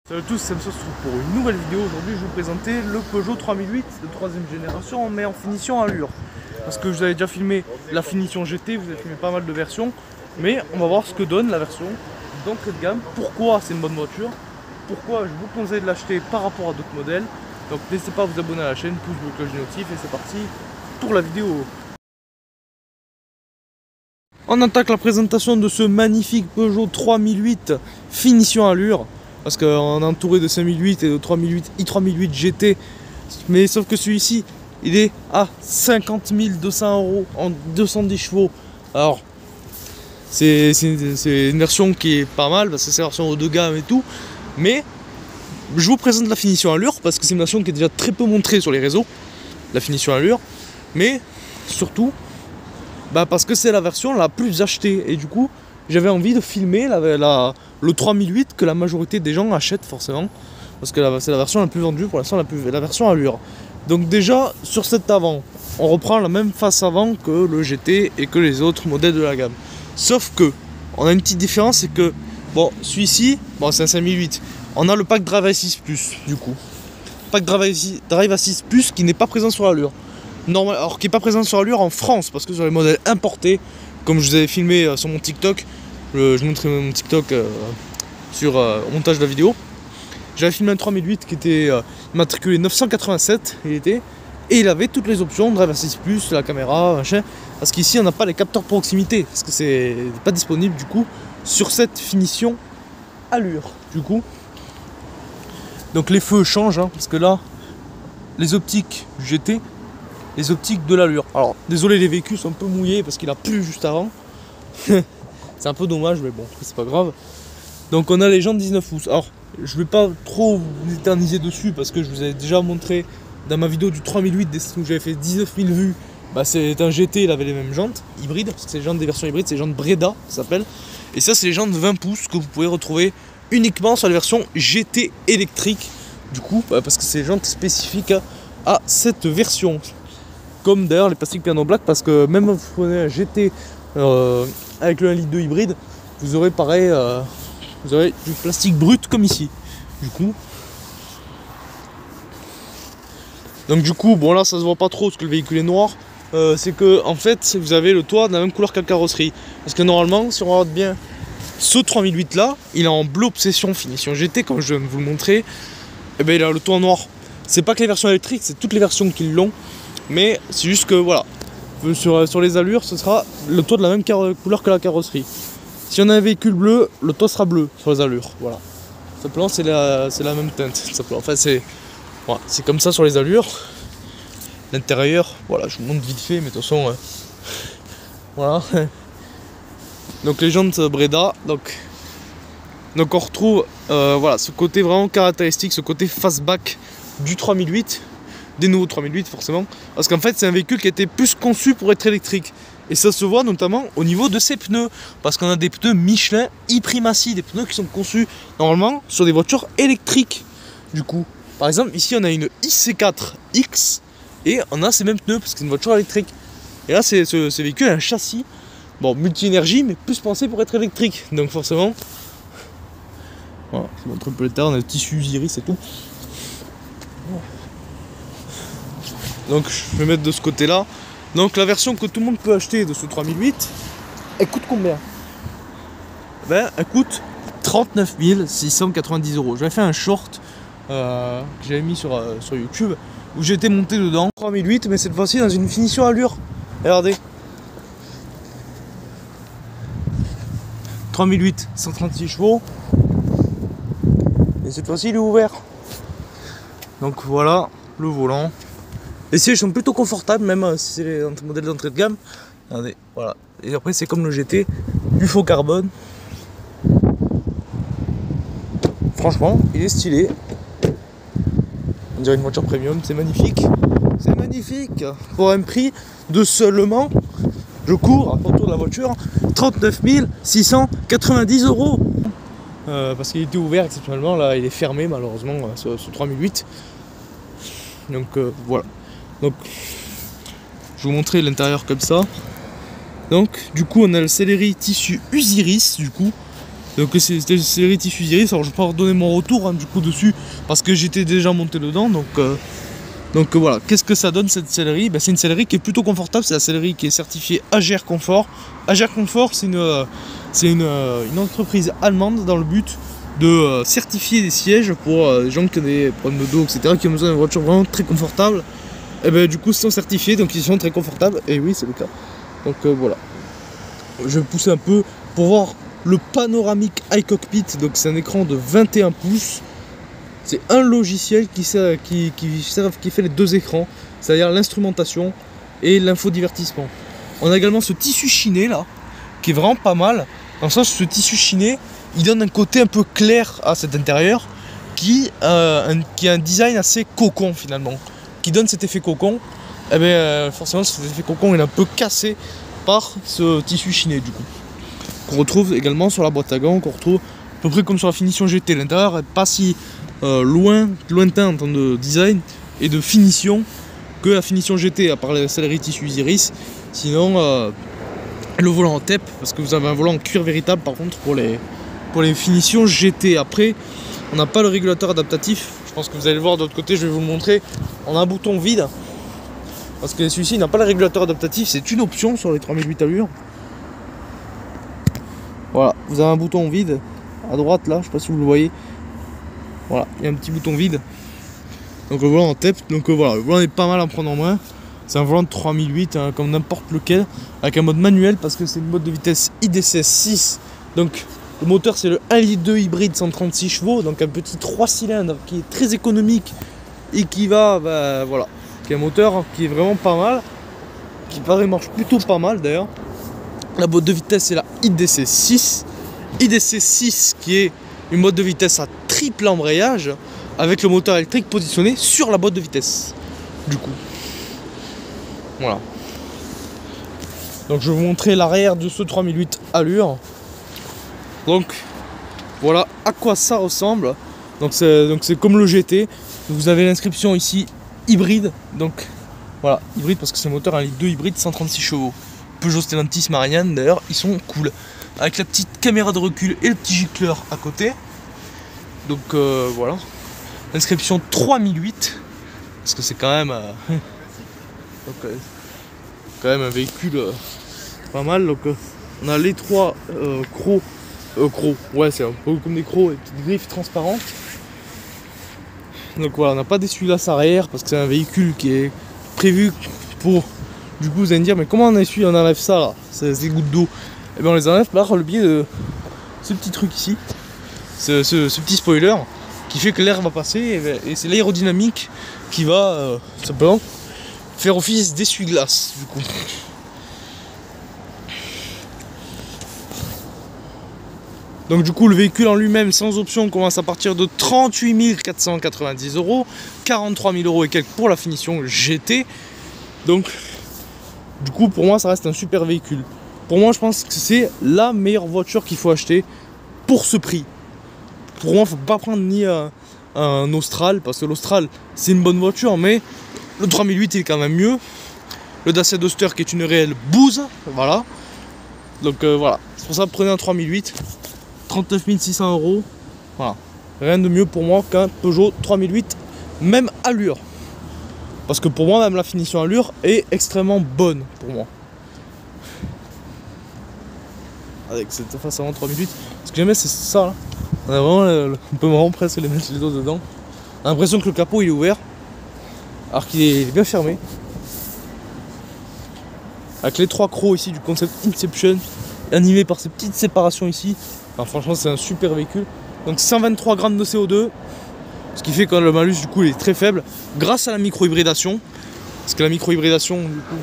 Salut à tous, c'est Samsos pour une nouvelle vidéo. Aujourd'hui je vais vous présenter le Peugeot 3008 de 3ème génération mais en finition allure. Parce que vous avez déjà filmé la finition GT, vous avez filmé pas mal de versions. Mais on va voir ce que donne la version d'entrée de gamme. Pourquoi c'est une bonne voiture, pourquoi je vous conseille de l'acheter par rapport à d'autres modèles. Donc n'hésitez pas à vous abonner à la chaîne, pouce bleu, cloche de notif et c'est parti pour la vidéo. On attaque la présentation de ce magnifique Peugeot 3008 finition allure. Parce qu'on est entouré de 5008 et de 3008 i3008 GT. Mais sauf que celui-ci, il est à 50 200 € en 210 chevaux. Alors, c'est une version qui est pas mal, parce que c'est une version haut de gamme et tout. Mais, je vous présente la finition allure, parce que c'est une version qui est déjà très peu montrée sur les réseaux. La finition allure. Mais, surtout, parce que c'est la version la plus achetée. Et du coup, j'avais envie de filmer le 3008 que la majorité des gens achètent forcément. Parce que c'est la version la plus vendue pour l'instant, la version allure. Donc déjà, sur cet avant, on reprend la même face avant que le GT et que les autres modèles de la gamme. Sauf que, on a une petite différence, c'est que, bon, celui-ci, bon, c'est un 5008. On a le pack Drive Assist Plus, du coup. Pack Drive Assist Plus qui n'est pas présent sur l'allure. Alors qui n'est pas présent sur l'allure en France, parce que sur les modèles importés, comme je vous avais filmé sur mon TikTok, je montrais mon TikTok sur au montage de la vidéo. J'avais filmé un 3008 qui était matriculé 987, et il avait toutes les options, Drive Assist Plus, la caméra, machin. Parce qu'ici on n'a pas les capteurs proximité, parce que c'est pas disponible du coup sur cette finition allure. Du coup, donc les feux changent, hein, parce que là, les optiques du GT, les optiques de l'allure. Alors désolé, les véhicules sont un peu mouillés parce qu'il a plu juste avant. C'est un peu dommage, mais bon, c'est pas grave. Donc on a les jantes 19 pouces. Alors je vais pas trop vous éterniser dessus parce que je vous avais déjà montré dans ma vidéo du 3008 où j'avais fait 19 000 vues. C'est un GT, il avait les mêmes jantes hybrides, parce que c'est les jantes des versions hybrides, c'est les jantes Breda, ça s'appelle. Et ça c'est les jantes 20 pouces que vous pouvez retrouver uniquement sur la version GT électrique. Du coup, parce que c'est les jantes spécifiques à cette version. Comme d'ailleurs les plastiques piano black, parce que même si vous prenez un GT avec le 1,2 litre hybride, vous aurez pareil, vous aurez du plastique brut comme ici. Du coup, bon là ça se voit pas trop parce que le véhicule est noir. C'est que en fait vous avez le toit de la même couleur que la carrosserie. Parce que normalement, si on regarde bien, ce 3008 là, il est en bleu obsession finition GT, comme je viens de vous le montrer. Et il a le toit noir. C'est pas que les versions électriques, c'est toutes les versions qui l'ont. Mais c'est juste que voilà, sur les allures, ce sera le toit de la même couleur que la carrosserie. Si on a un véhicule bleu, le toit sera bleu sur les allures. Voilà. Simplement, c'est la même teinte. Enfin, c'est comme ça sur les allures. L'intérieur, voilà, je vous montre vite fait, mais de toute façon, voilà. Donc les jantes Breda. Donc on retrouve voilà, ce côté vraiment caractéristique, ce côté fastback du 3008. Des nouveaux 3008 forcément, parce qu'en fait c'est un véhicule qui a été plus conçu pour être électrique, et ça se voit notamment au niveau de ses pneus, parce qu'on a des pneus Michelin i-Primacy, des pneus qui sont conçus normalement sur des voitures électriques. Du coup, par exemple ici on a une IC4X et on a ces mêmes pneus parce que c'est une voiture électrique, et là ce véhicule a un châssis, bon, multi-énergie, mais plus pensé pour être électrique, donc forcément voilà, je vous montre un peu l'état, on a le tissu iris et tout. Donc je vais mettre de ce côté là. Donc la version que tout le monde peut acheter de ce 3008, elle coûte combien? Elle coûte 39 690 €. J'avais fait un short que j'avais mis sur YouTube où j'ai été monté dedans. 3008, mais cette fois-ci dans une finition allure. Regardez. 3008, 136 chevaux. Et cette fois-ci il est ouvert. Donc voilà le volant. Les sièges sont plutôt confortables, même si c'est les modèles d'entrée de gamme. Regardez, voilà. Et après c'est comme le GT, du faux carbone. Franchement, il est stylé. On dirait une voiture premium, c'est magnifique. C'est magnifique. Pour un prix de seulement, je cours à autour de la voiture, 39 690 €. Parce qu'il était ouvert exceptionnellement, là il est fermé malheureusement, ce 3008. Donc voilà. Donc je vais vous montrer l'intérieur comme ça. Donc du coup on a le céleri tissu Usiris du coup. Donc c'était Celery Tissus Iris. Alors je vais pas redonner mon retour hein, du coup dessus parce que j'étais déjà monté dedans. Donc voilà, qu'est-ce que ça donne cette sellerie? C'est une sellerie qui est plutôt confortable, c'est la sellerie qui est certifiée AGR Comfort. AGR Comfort, c'est une entreprise allemande dans le but de certifier des sièges pour les gens qui ont des problèmes de dos, etc., qui ont besoin d'une voiture vraiment très confortable. Et du coup, ils sont certifiés, donc ils sont très confortables, et oui, c'est le cas. Donc voilà. Je vais pousser un peu pour voir le panoramique iCockpit, donc c'est un écran de 21 pouces. C'est un logiciel qui fait les deux écrans, c'est-à-dire l'instrumentation et l'infodivertissement. On a également ce tissu chiné là, qui est vraiment pas mal. Dans le sens où ce tissu chiné, il donne un côté un peu clair à cet intérieur, qui a un design assez cocon finalement, qui donne cet effet cocon. Forcément cet effet cocon il est un peu cassé par ce tissu chiné du coup. Qu'on retrouve également sur la boîte à gants, qu'on retrouve à peu près comme sur la finition GT. L'intérieur n'est pas si lointain en termes de design et de finition que la finition GT, à part les Celery Tissus Iris. Sinon le volant en TEP, parce que vous avez un volant en cuir véritable par contre pour les finitions GT. Après on n'a pas le régulateur adaptatif, je pense que vous allez le voir de l'autre côté, je vais vous le montrer. On a un bouton vide parce que celui-ci n'a pas le régulateur adaptatif, c'est une option sur les 3008 allures. Voilà, vous avez un bouton vide à droite là, je sais pas si vous le voyez. Voilà, il y a un petit bouton vide. Donc le volant en TEP, donc voilà, le volant est pas mal à prendre en main. C'est un volant de 3008 hein, comme n'importe lequel, avec un mode manuel parce que c'est une mode de vitesse IDC 6. Donc le moteur c'est le 1,2 litre hybride 136 chevaux, donc un petit 3 cylindres qui est très économique et qui va, voilà, qui est un moteur qui est vraiment pas mal, qui paraît marche plutôt pas mal d'ailleurs. La boîte de vitesse c'est la IDC 6. IDC 6 qui est une boîte de vitesse à triple embrayage avec le moteur électrique positionné sur la boîte de vitesse. Du coup, voilà. Donc je vais vous montrer l'arrière de ce 3008 allure. Donc voilà à quoi ça ressemble. Donc c'est comme le GT. Vous avez l'inscription ici hybride. Donc voilà, hybride parce que c'est un moteur 1,2 litre hybride 136 chevaux. Peugeot Stellantis Marianne d'ailleurs, ils sont cool. Avec la petite caméra de recul et le petit gicleur à côté. Donc voilà. L'inscription 3008. Parce que c'est quand même quand même un véhicule pas mal. Donc on a les trois crocs. Ouais, c'est un peu comme des crocs, des petites griffes transparentes. Donc voilà, on n'a pas d'essuie-glace arrière parce que c'est un véhicule qui est prévu pour. Du coup, vous allez me dire, mais comment on enlève ça là, ces gouttes d'eau? Et bien on les enlève par le biais de ce petit truc ici, ce petit spoiler qui fait que l'air va passer et c'est l'aérodynamique qui va simplement faire office d'essuie-glace du coup. Donc du coup le véhicule en lui-même sans option commence à partir de 38 490 €, 43 000 € et quelques pour la finition GT. Donc du coup pour moi ça reste un super véhicule. Pour moi je pense que c'est la meilleure voiture qu'il faut acheter pour ce prix. Pour moi il ne faut pas prendre ni un Austral, parce que l'Austral c'est une bonne voiture, mais le 3008 il est quand même mieux. Le Dacia Duster qui est une réelle bouse, voilà. Donc voilà, c'est pour ça que prenez un 3008, 39 600 €, voilà. Rien de mieux pour moi qu'un Peugeot 3008, même allure. Parce que pour moi même la finition allure est extrêmement bonne pour moi. Avec cette face avant 3008, ce que j'aimais c'est ça là. On a vraiment on peut vraiment presque les mettre les dos dedans. On a l'impression que le capot il est ouvert alors qu'il est bien fermé. Avec les trois crocs ici du concept Inception, animé par ces petites séparations ici. Enfin, franchement c'est un super véhicule. Donc 123 grammes de CO2, ce qui fait que le malus du coup il est très faible grâce à la micro-hybridation. Parce que la micro-hybridation du coup,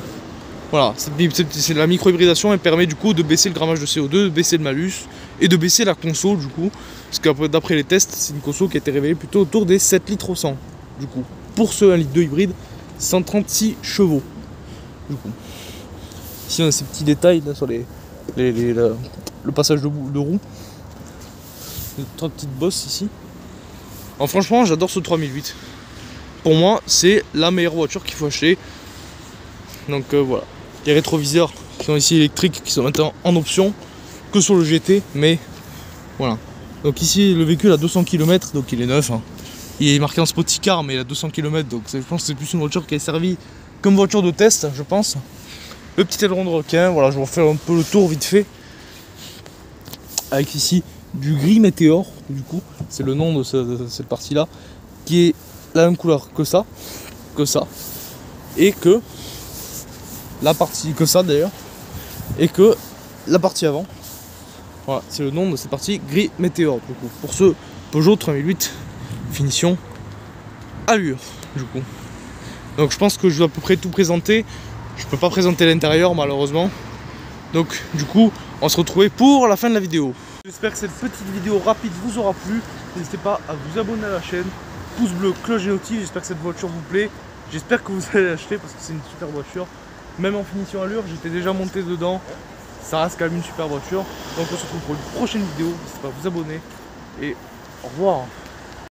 voilà, c'est la micro-hybridation, elle permet du coup de baisser le grammage de CO2, de baisser le malus et de baisser la conso du coup. Parce que d'après les tests, c'est une conso qui a été révélée plutôt autour des 7 litres au 100 du coup. Pour ce 1,2 litre hybride, 136 chevaux du coup. Ici on a ces petits détails là, sur le passage de roue. Les trois petites bosses ici. Alors franchement j'adore ce 3008. Pour moi c'est la meilleure voiture qu'il faut acheter. Donc voilà. Les rétroviseurs qui sont ici électriques, qui sont maintenant en option que sur le GT, mais Voilà. Donc ici le véhicule a 200 km, donc il est neuf. Hein. Il est marqué en Spoticar, mais il a 200 km, donc je pense que c'est plus une voiture qui est servie comme voiture de test, je pense. Le petit aileron de requin, voilà, je vais refaire un peu le tour vite fait. Avec ici du gris météore, du coup, c'est le nom de cette partie-là, qui est la même couleur que ça, et que la partie, que ça d'ailleurs, et que la partie avant. Voilà, c'est le nom de cette partie gris météore, du coup, pour ce Peugeot 3008 finition allure, du coup. Donc je pense que je dois à peu près tout présenter. Je peux pas présenter l'intérieur malheureusement. Donc du coup, on se retrouve pour la fin de la vidéo. J'espère que cette petite vidéo rapide vous aura plu. N'hésitez pas à vous abonner à la chaîne. Pouce bleu, cloche et notif. J'espère que cette voiture vous plaît. J'espère que vous allez l'acheter parce que c'est une super voiture. Même en finition allure, j'étais déjà monté dedans. Ça reste quand même une super voiture. Donc on se retrouve pour une prochaine vidéo. N'hésitez pas à vous abonner. Et au revoir.